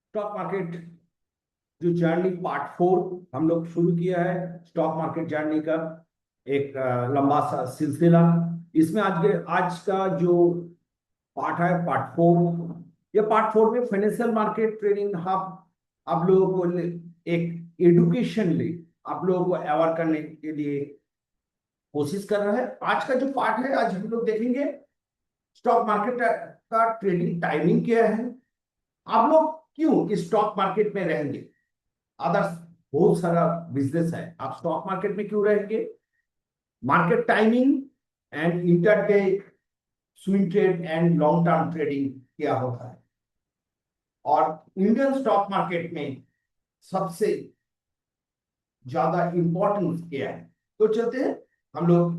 Stock market जो journey part 4 हम लोग शुरू किया है। स्टॉक मार्केट जर्नी का एक लंबा सा सिलसिला। इसमें आज का जो पार्ट है पार्ट 4। ये पार्ट 4 में फाइनेंशियल मार्केट ट्रेडिंग हम आप लोगों को एक एडुकेशन ले आप लोगों को अवेयर करने के लिए कोशिश कर रहा है। आज का जो पार्ट है, आज हम लोग देखेंगे स्टॉक मार्केट का ट्रेडिंग टाइमिंग क्या है, आप लोग क्यों इस स्टॉक मार्केट में रहेंगे। अदर्स बहुत सारा बिजनेस है, आप स्टॉक मार्केट में क्यों रहेंगे, market timing and intraday swing trade and long term trading क्या होता है, और इंडियन स्टॉक मार्केट में सबसे ज्यादा इंपॉर्टेंस क्या है। तो चलते हैं हम लोग।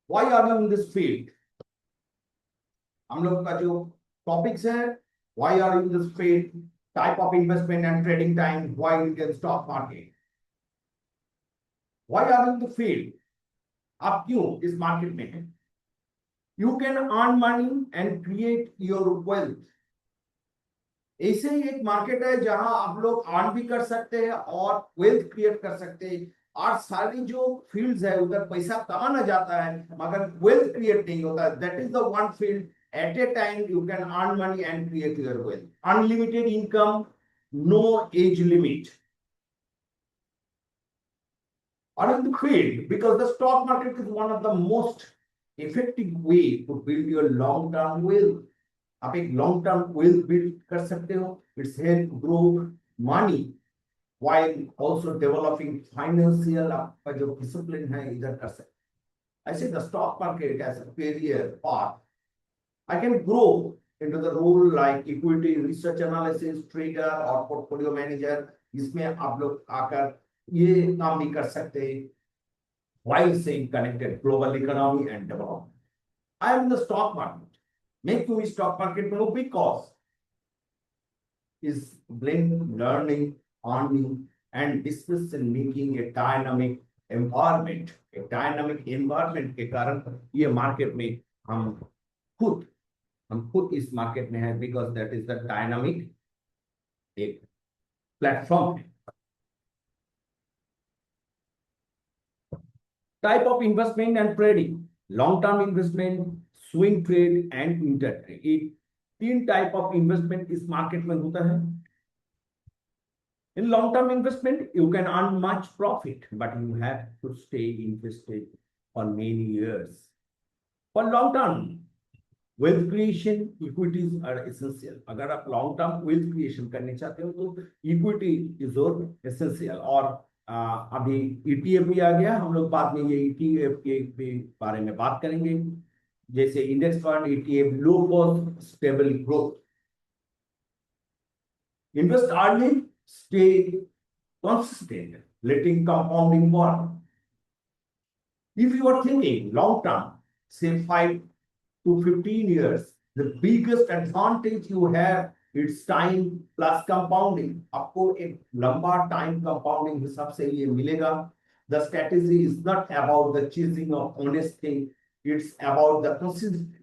Why are you in this field, हम लोग का जो टॉपिक्स है, why are you in this field, type of investment and trading time, why Indian stock market, why are you in the field, आप क्यों इस मार्केट में हैं। You can earn money and create your wealth. ऐसे ही एक market है जहां आप लोग अर्न भी कर सकते हैं और वेल्थ क्रिएट कर सकते हैं। और सारी जो फील्ड्स है उधर पैसा कमाना जाता है मगर वेल्थ क्रिएट नहीं होता। That is the one field at a time you can earn money and create your wealth. Unlimited income, no age limit, or in the field, because the stock market is one of the most effective way to build your long term wealth. आप एक long term wealth build कर सकते हो। It's help grow money while also developing financial, आपका जो discipline है इधर कर सकते। I see the stock market as a career path. I can grow into the role like equity research analysis, trader और portfolio manager। इसमें आप लोग आकर ये काम भी कर सकते हैं while staying connected global economy and development. I am in the stock market. Make you stock market know because is blend learning, earning, and decision making a dynamic environment. A dynamic environment के कारण ये market में हम खुद इस market में है because that is the dynamic एक प्लेटफॉर्म है। Type of investment and trading, long term investment, swing trade and inter trade, ये 3 टाइप ऑफ इन्वेस्टमेंट इस मार्केट में होता है। In long term investment, you can earn much profit, but you have to stay invested for many years. For long term wealth creation, equities are essential. अगर आप long term wealth creation करने चाहते हो तो equity is essential। और अभी ETF भी आ गया, हम लोग बाद में ये ETF के बारे में बात करेंगे, जैसे index fund, ETF, low cost stable growth. Invest early, stay consistent, letting compounding work. If you are thinking long term, say 5 to 15 years, the biggest advantage you have is time plus compounding. आपको एक लंबा time compounding हिसाब से ये मिलेगा। The strategy is not about the chasing of honest thing, it's about the consistency.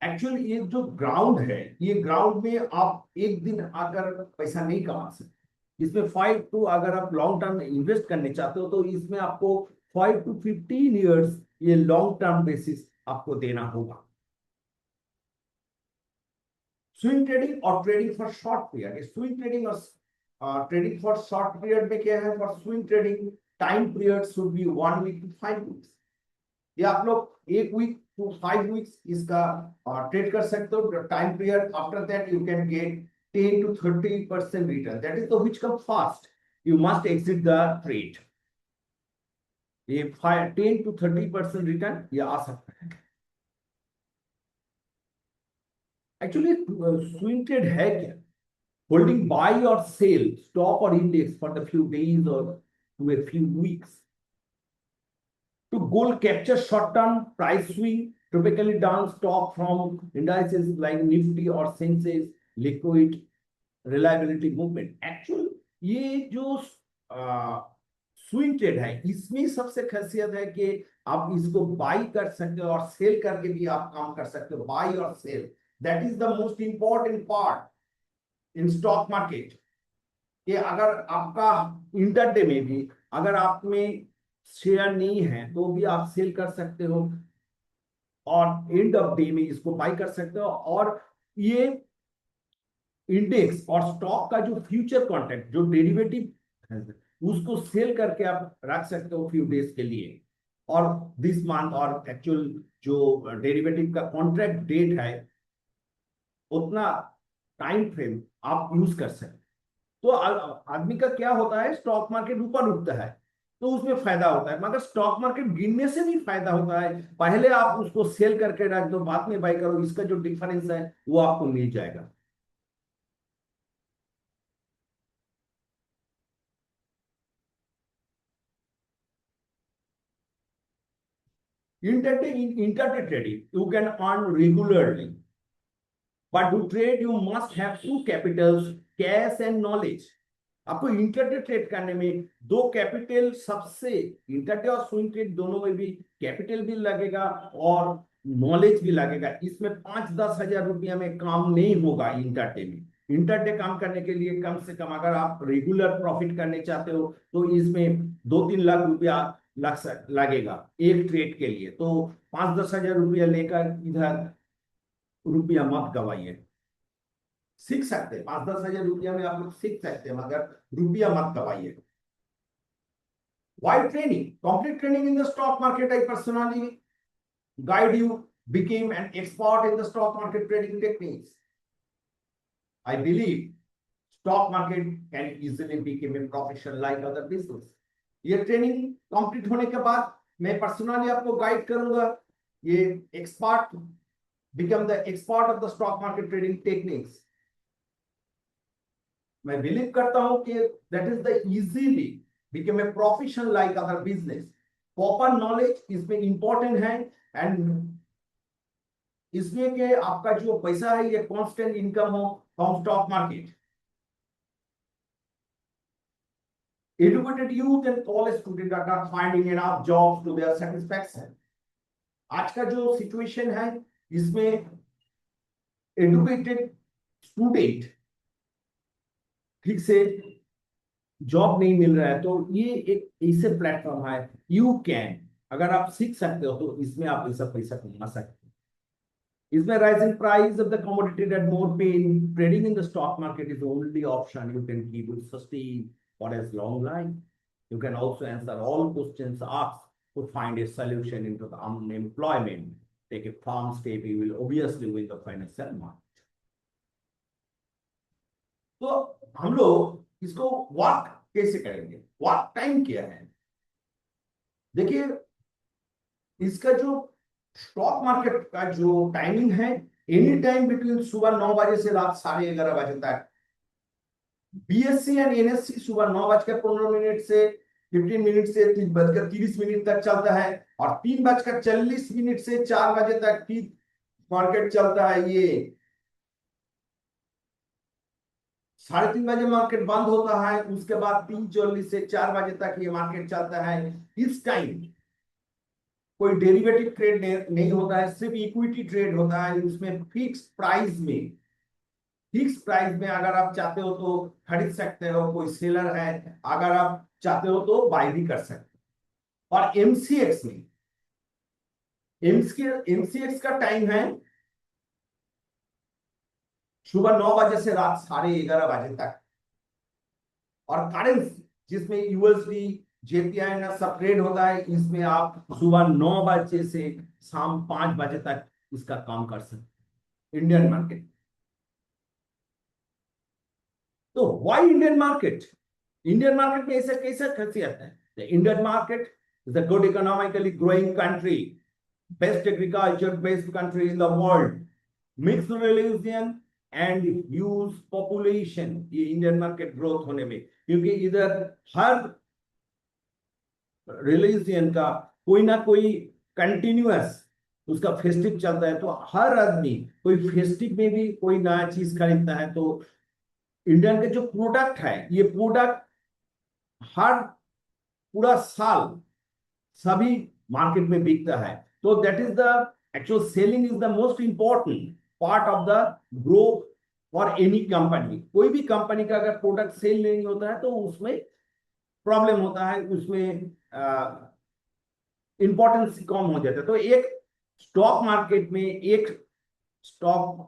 Actually ये जो ground है, ये ग्राउंड में आप एक दिन आकर पैसा नहीं कमा सकते। इसमें 5 टू, अगर आप लॉन्ग टर्म में इन्वेस्ट करने चाहते हो तो इसमें आपको 5 to 15 years ये लॉन्ग टर्म बेसिस आपको देना होगा। स्विंग ट्रेडिंग और trading for short period, swing trading और ट्रेडिंग फॉर शॉर्ट पीरियड में क्या है, for swing trading time period should be 1 week to 5 weeks। ये आप लोग 1 week to 5 weeks इसका ट्रेड कर सकते हो time period. After that you can get 10 to 30% return, that is the which come fast. You must exit the trade. ये 10 to 30% return ये आ सकता है। एक्चुअली स्विंग ट्रेड है क्या, होल्डिंग बाय और सेल स्टॉक और index for the few days और to a few weeks to goal capture short-term price swing, typically down stock from indices like Nifty or Sensex, liquid reliability movement। Actually ये जो swing trade है इसमें सबसे खासियत है कि आप इसको बाई कर सकते हो और सेल करके भी आप काम कर सकते हो, बाई और sell. That is the most important part in stock market. कि अगर आपका इंटरडे में भी अगर आप में शेयर नहीं है तो भी आप सेल कर सकते हो और एंड ऑफ डे में इसको बाई कर सकते हो। और ये इंडेक्स और स्टॉक का जो फ्यूचर कॉन्ट्रैक्ट जो डेरिवेटिव है उसको सेल करके आप रख सकते हो फ्यू डेज के लिए। और दिस मंथ और एक्चुअल जो डेरिवेटिव का कॉन्ट्रैक्ट डेट है उतना टाइम फ्रेम आप यूज कर सकते। तो आदमी का क्या होता है, स्टॉक मार्केट ऊपर उठता है तो उसमें फायदा होता है, मगर स्टॉक मार्केट गिरने से भी फायदा होता है। पहले आप उसको सेल करके रख दो, बाद में बाई करो, इसका जो डिफरेंस है वो आपको मिल जाएगा। Intraday trading, you can earn regularly, but to trade you must have two capitals, cash and knowledge. आपको इंटरडे ट्रेड करने में दो कैपिटल सबसे, इंटरडे और स्विंग ट्रेड दोनों में भी कैपिटल भी लगेगा और नॉलेज भी लगेगा। इसमें 5-10 हज़ार रुपया में काम नहीं होगा इंटरडे में। इंटरडे काम करने के लिए कम से कम अगर आप रेगुलर प्रॉफिट करने चाहते हो तो इसमें 2-3 लाख रुपया लगेगा एक ट्रेड के लिए। तो 5-10 हज़ार रुपया लेकर इधर रुपया मत गवाइए। सीख सकते हैं, 5-10 हज़ार रुपया में आप लोग सीख सकते हैं, मगर रुपया मत गवाइए। Why training? Complete training in the stock market. I personally guide you, became an expert in the stock market trading techniques. I believe stock market can easily become a profession like other business. ये training complete होने के बाद मैं personally आपको guide करूंगा, ये expert, become the expert of the stock market trading techniques. मैं believe करता हूं कि that is the easily become a profession like other business. Proper knowledge इसमें इंपॉर्टेंट है एंड इसमें कि आपका जो पैसा है ये कांस्टेंट इनकम हो from stock market. Educated youth and college students are not finding enough jobs to their satisfaction. आज का जो सिचुएशन है इसमें एडुकेटेड स्टूडेंट ठीक से जॉब नहीं मिल रहा है, तो ये एक ऐसे प्लेटफॉर्म है, यू कैन, अगर आप सीख सकते हो तो इसमें आप ऐसा पैसा कमा सकते हो। इसमें rising price of the commodity that more pain, trading in the stock market is the only option you can keep will sustain for as long life. You can also answer all questions asked to find a solution into the unemployment. Take a firm step, you will obviously win the financial market. तो हम लोग इसको work कैसे करेंगे, work time क्या है? देखिए, इसका जो स्टॉक मार्केट का जो टाइमिंग है, एनी टाइम बिटवीन सुबह 9 बजे से रात 11:30 बजे तक। बीएससी एंड एनएससी सुबह 9:15 से 15 मिनट से 3:30 तक चलता है और 3:40 से 4 बजे तक भी मार्केट चलता है। ये 3:30 बजे मार्केट बंद होता है, उसके बाद 3:40 से 4 बजे तक ये मार्केट चलता है। इस टाइम कोई डेरिवेटिव ट्रेड नहीं होता है, सिर्फ इक्विटी ट्रेड होता है। उसमें फिक्स प्राइस में अगर आप चाहते हो तो खरीद सकते हो, कोई सेलर है, अगर आप चाहते हो तो बाय भी कर सकते हो। और एमसीएक्स में एमसीएक्स का टाइम है सुबह 9 बजे से रात 11:30 बजे तक। और करेंसी जिसमें यूएसडी जेपीआई ना सब ट्रेड होता है, इसमें आप सुबह 9 बजे से शाम 5 बजे तक इसका काम कर सकते। इंडियन मार्केट, तो why Indian market? Indian market में ऐसे कैसे खासियत है? The Indian market is a good economically growing country, best agriculture based country in the world, mixed religion and huge population. ये इंडियन मार्केट ग्रोथ होने में, क्योंकि इधर हर रिलीजियन का कोई ना कोई कंटिन्यूअस उसका फेस्टिव चलता है, तो हर आदमी कोई फेस्टिव में भी कोई नया चीज खरीदता है। तो इंडियन के जो प्रोडक्ट है, ये प्रोडक्ट हर पूरा साल सभी मार्केट में बिकता है। तो that is the actual selling is the most important part of the growth for any company. कोई भी कंपनी का अगर प्रोडक्ट सेल नहीं होता है तो उसमें प्रॉब्लम होता है, उसमें इंपॉर्टेंस कम हो जाता है। तो एक स्टॉक मार्केट में एक स्टॉक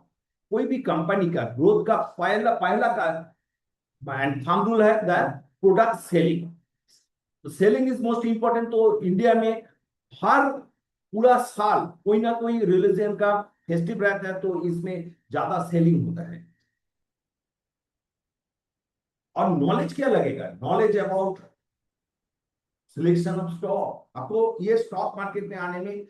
कोई भी कंपनी का ग्रोथ का पहला पहला का थंब रूल है द प्रोडक्ट सेलिंग। तो सेलिंग इज मोस्ट इंपॉर्टेंट। तो इंडिया में हर पूरा साल कोई ना कोई रिलीजन का फेस्टिव रहता है, तो इसमें ज्यादा सेलिंग होता है। और नॉलेज क्या लगेगा? Knowledge about selection of stock. आपको ये स्टॉक मार्केट में आने में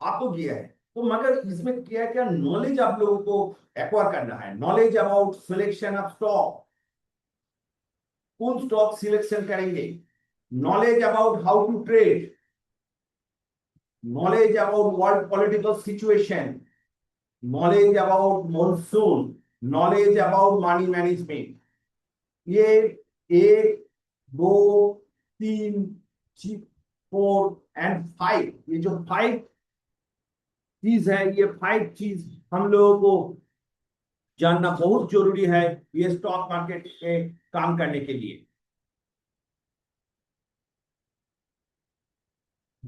आपको किया है, तो मगर इसमें क्या क्या नॉलेज आप लोगों को एक्वायर करना है? Knowledge about selection of stock, कौन स्टॉक सिलेक्शन करेंगे, knowledge about how to trade, knowledge about world political situation, knowledge about monsoon, knowledge about money management। ये एक, दो, तीन, फोर एंड फाइव, ये जो फाइव चीज है, ये फाइव चीज हम लोगों को जानना बहुत जरूरी है ये स्टॉक मार्केट में काम करने के लिए।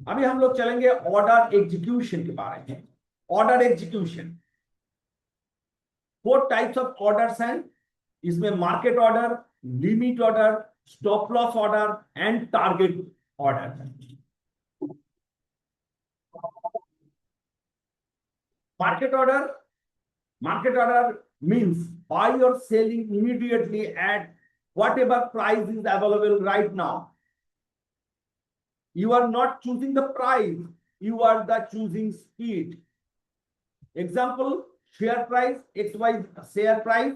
अभी हम लोग चलेंगे ऑर्डर एग्जीक्यूशन के बारे में। Order execution, four types of orders हैं इसमें: market order, limit order, stop loss order and target order. Market order, market order means buy or selling immediately at whatever price is available right now. You are not choosing the price, you are the choosing speed. Example, share price, XY share price,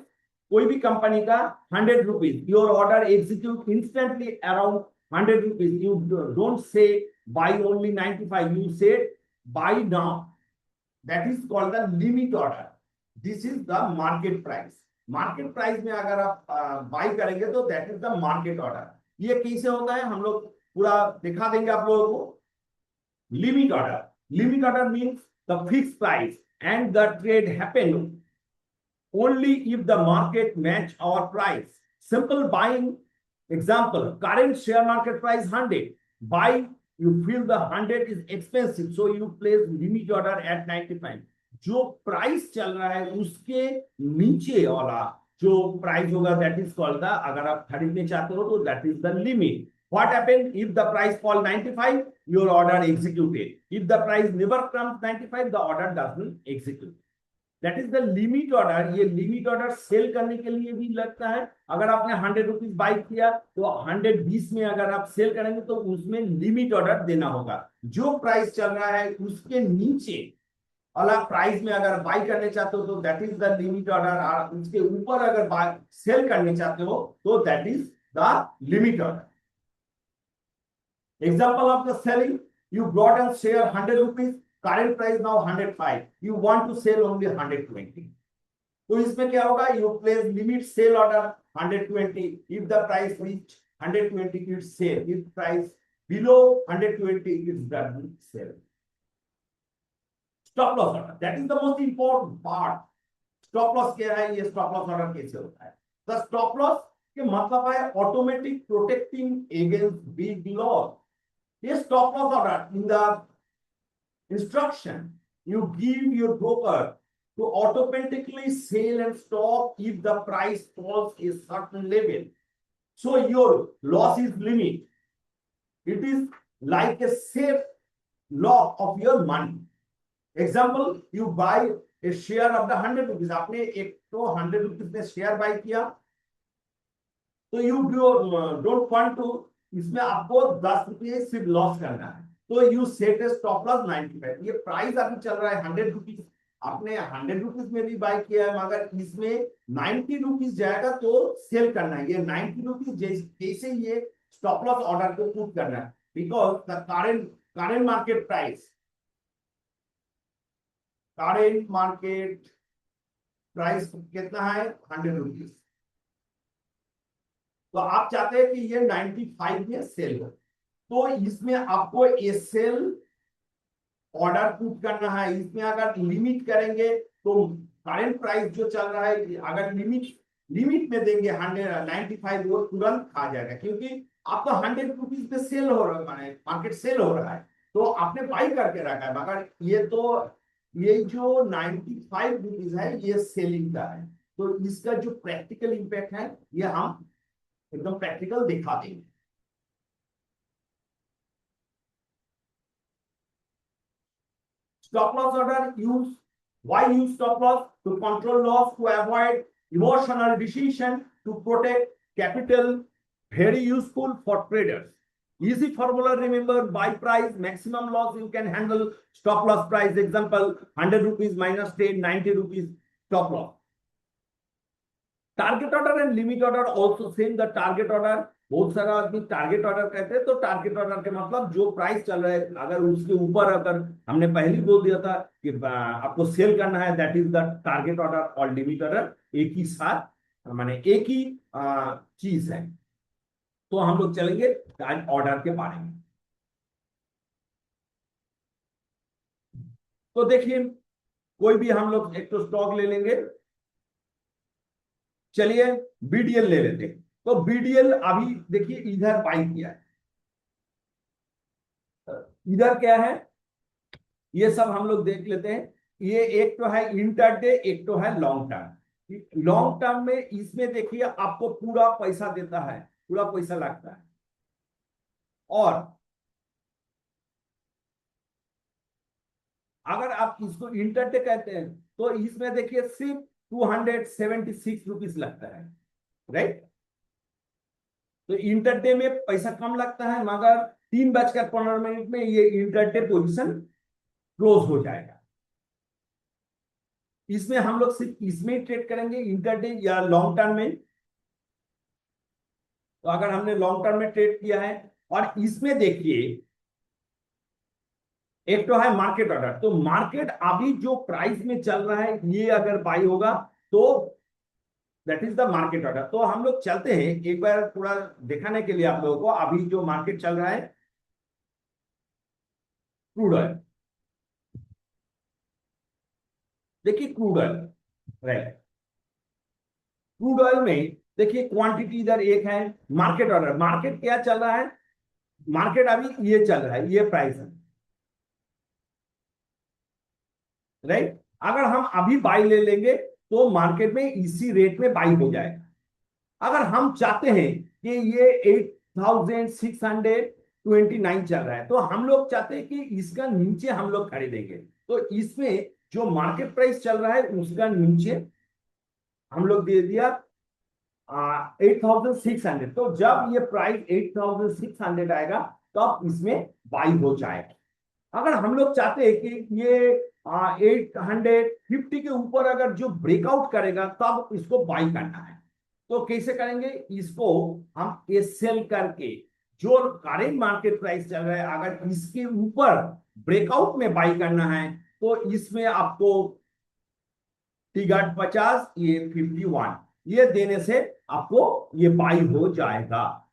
कोई भी company का 100 rupees, your order execute instantly around 100 rupees. You don't say buy only 95, you say buy now. That is called the limit order. This is the market price. Market price में अगर आप by करेंगे तो that is the market order. ये कैसे होता है हम लोग पूरा दिखा देंगे आप लोगों को। Limit order, limit order means the fix price and the trade happen only if the market match our price. Simple buying example: current share market price 100, buy, you feel the 100 is expensive, so you place limit order at 95। जो price चल रहा है उसके नीचे वाला जो price होगा that is called the, अगर आप खरीदने चाहते हो तो that is the limit. What happened if the price fall 95? Your order executed. If the price never comes 95, the order doesn't execute. That is the limit order. ये limit order cell करने के लिए भी लगता है। अगर आपने 100 रुपीज बाई किया तो 120 में अगर आप सेल करेंगे तो उसमें लिमिट ऑर्डर देना होगा। जो प्राइस चल रहा है उसके नीचे वाला प्राइस में अगर बाई करने चाहते हो तो that is the limit order, और उसके ऊपर अगर सेल करने चाहते हो तो that is the limit order. Example of the selling: you brought and share 100 rupees, current price now 105, you want to sell only 120। तो इसमें क्या होगा? You place limit sale order 120, if the price reach 120 it's sale, if price below 120 it's doesn't sell। Stop loss order, that is the most important part. Stop loss क्या है? ये stop loss order कैसे होता है? The stop loss के मतलब है automatic protecting against big loss. ये stop loss order in the instruction you give your broker to automatically sell and stop if the price falls a certain level, so your loss is limit। it is like a safe lock of your money। example, you buy a share of the 100 rupees, आपने एक तो 100 rupees में share bye किया, तो you don't want to, इसमें आपको 10 रुपये सिर्फ लॉस करना है, तो you set A stop loss 95। ये प्राइस अभी चल रहा है 100 रुपीज, आपने 100 रुपीज में भी बाय किया है, मगर इसमें 90 रुपीज जाएगा तो सेल करना है। ये 90 रुपीज जैसे ये स्टॉप लॉस ऑर्डर को पुट करना है, because the current market price, current market price कितना है? 100 रुपीज। तो आप चाहते हैं कि ये 95 में सेल हो, तो इसमें आपको एसएल ऑर्डर पुट करना है। इसमें अगर लिमिट करेंगे तो करंट प्राइस जो चल रहा है, अगर लिमिट लिमिट में देंगे 195, वो तुरंत खा जाएगा, क्योंकि आप तो 100 रुपीज पे सेल हो रहा है, माने मार्केट सेल हो रहा है, तो आपने बाई करके रखा है। मगर ये तो ये जो 95 रुपीज है ये सेलिंग का है, तो इसका जो प्रैक्टिकल इंपैक्ट है ये हम एकदम प्रैक्टिकल दिखा देंगे। Stop loss order use. Why use stop loss? To control loss, to avoid emotional decision, to protect capital. Very useful for traders. Easy formula, remember: buy price, maximum loss you can handle. Stop loss price, example 100 rupees minus 10, 90 rupees stop loss. Target order and limit order also same. The target order, बहुत सारा आदमी target order कहते हैं, तो target order के मतलब जो price चल रहा है अगर उसके ऊपर, अगर हमने पहले बोल दिया था कि आपको सेल करना है, that is the target order और लिमिट ऑर्डर एक ही साथ, माने एक ही चीज है। तो हम लोग चलेंगे ऑर्डर के बारे में। तो देखिए, कोई भी हम लोग एक तो स्टॉक ले लेंगे। चलिए बीडीएल ले लेते हैं। तो बीडीएल अभी देखिए इधर बाई किया है, इधर क्या है ये सब हम लोग देख लेते हैं। ये एक तो है इंटरडे, एक तो है लॉन्ग टर्म। लॉन्ग टर्म में इसमें देखिए आपको पूरा पैसा देता है, पूरा पैसा लगता है। और अगर आप इसको इंटरडे कहते हैं तो इसमें देखिए सिर्फ 276 रुपीज लगता है, राइट। तो इंटरडे में पैसा कम लगता है, मगर 3:15 में ये इंटरडे पोजीशन क्लोज हो जाएगा। इसमें हम लोग सिर्फ इसमें ट्रेड करेंगे, इंटरडे या लॉन्ग टर्म में। तो अगर हमने लॉन्ग टर्म में ट्रेड किया है, और इसमें देखिए एक तो है मार्केट ऑर्डर। तो मार्केट अभी जो प्राइस में चल रहा है ये अगर बाई होगा तो that is the market order. तो हम लोग चलते हैं एक बार थोड़ा दिखाने के लिए आप लोगों को, अभी जो मार्केट चल रहा है क्रूड ऑयल। देखिए crude oil, right. Crude oil में देखिए क्वांटिटी इधर एक है, मार्केट ऑर्डर। मार्केट क्या चल रहा है, मार्केट अभी ये चल रहा है, ये प्राइस है, राइट। अगर हम अभी बाई ले लेंगे तो मार्केट में इसी रेट में बाई हो जाएगा। अगर हम चाहते हैं कि ये 8629 चल रहा है, तो हम लोग चाहते हैं कि इसका नीचे हम लोग खरीदेंगे। तो इसमें जो मार्केट प्राइस चल रहा है उसका नीचे हम लोग दे दिया 8600। तो जब ये प्राइस 8600 आएगा तब इसमें बाई हो जाएगा। अगर हम लोग चाहते हैं कि ये 850 के ऊपर अगर जो ब्रेकआउट करेगा तब इसको बाई करना है। तो कैसे करेंगे इसको, हम ये सेल करके जो करेंट मार्केट प्राइस चल रहा है अगर इसके ऊपर ब्रेकआउट में बाई करना है तो इसमें आपको टिकट 50, ये 51, ये देने से आपको ये बाई हो जाएगा।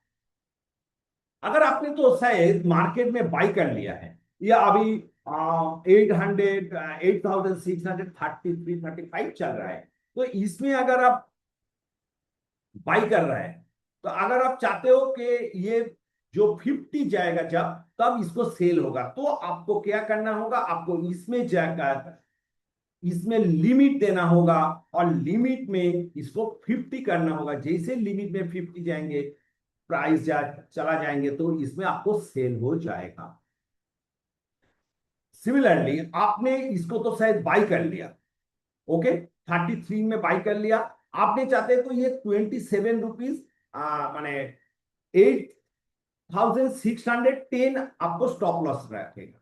अगर आपने तो शायद मार्केट में बाई कर लिया है, या अभी 800 8633 35 चल रहा है, तो इसमें अगर आप बाई कर रहे हैं, तो अगर आप चाहते हो कि ये जो 50 जाएगा जब, तब इसको सेल होगा, तो आपको क्या करना होगा, आपको इसमें जाकर इसमें लिमिट देना होगा, और लिमिट में इसको 50 करना होगा। जैसे लिमिट में 50 जाएंगे, प्राइस चला जाएंगे, तो इसमें आपको सेल हो जाएगा। सिमिलरली आपने इसको तो शायद बाई कर लिया, ओके, 33 में बाई कर लिया। आपने चाहते हैं तो ये 27 रुपीज माने 8610 आपको स्टॉप लॉस रखेगा।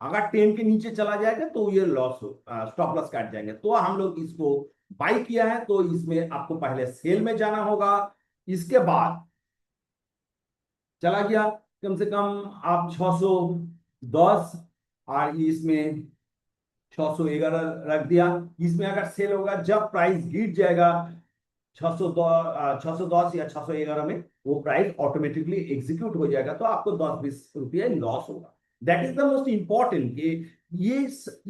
अगर 10 के नीचे चला जाएगा तो ये लॉस स्टॉप लॉस काट जाएंगे। तो हम लोग इसको बाई किया है, तो इसमें आपको पहले सेल में जाना होगा, इसके बाद चला गया कम से कम आप 610, और इसमें 611 रख दिया। इसमें अगर सेल होगा जब प्राइस गिर जाएगा 610 या 611 में वो प्राइस ऑटोमेटिकली एग्जीक्यूट हो जाएगा, तो आपको 10-20 रुपया लॉस होगा। That is the most important कि ये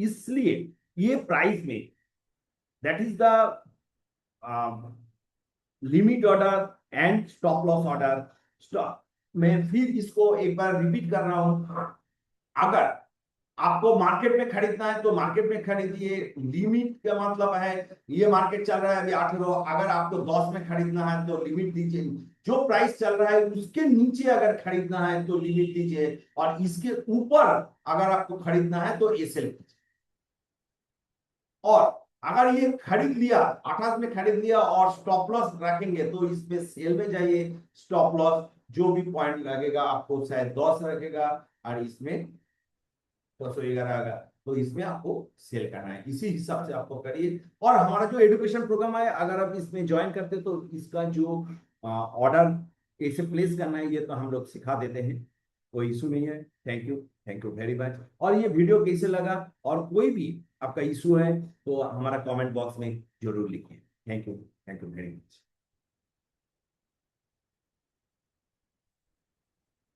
इसलिए ये प्राइस में that is the limit order and stop loss order. Stop, मैं फिर इसको एक बार रिपीट कर रहा हूं। अगर आपको मार्केट में खरीदना है तो मार्केट में खरीदिए। लिमिट का मतलब है ये मार्केट चल रहा है अभी 18, अगर आपको 10 में खरीदना है तो लिमिट दीजिए। जो प्राइस चल रहा है उसके नीचे अगर खरीदना है तो लिमिट दीजिए, और इसके ऊपर अगर आपको खरीदना है तो एसएल कीजिए। और अगर ये खरीद लिया 28 में खरीद लिया और स्टॉप लॉस रखेंगे तो इसमें सेल में जाइए। स्टॉप लॉस जो भी पॉइंट लगेगा आपको, शायद 10 रखेगा और इसमें 211 आएगा, तो इसमें आपको सेल करना है। इसी हिसाब से आपको करिए। और हमारा जो एजुकेशन प्रोग्राम है, अगर आप इसमें ज्वाइन करते तो इसका जो ऑर्डर कैसे प्लेस करना है ये तो हम लोग सिखा देते हैं, कोई इशू नहीं है। Thank you very much. और ये वीडियो कैसे लगा, और कोई भी आपका इशू है तो हमारा कमेंट बॉक्स में जरूर लिखिए। Thank you very much.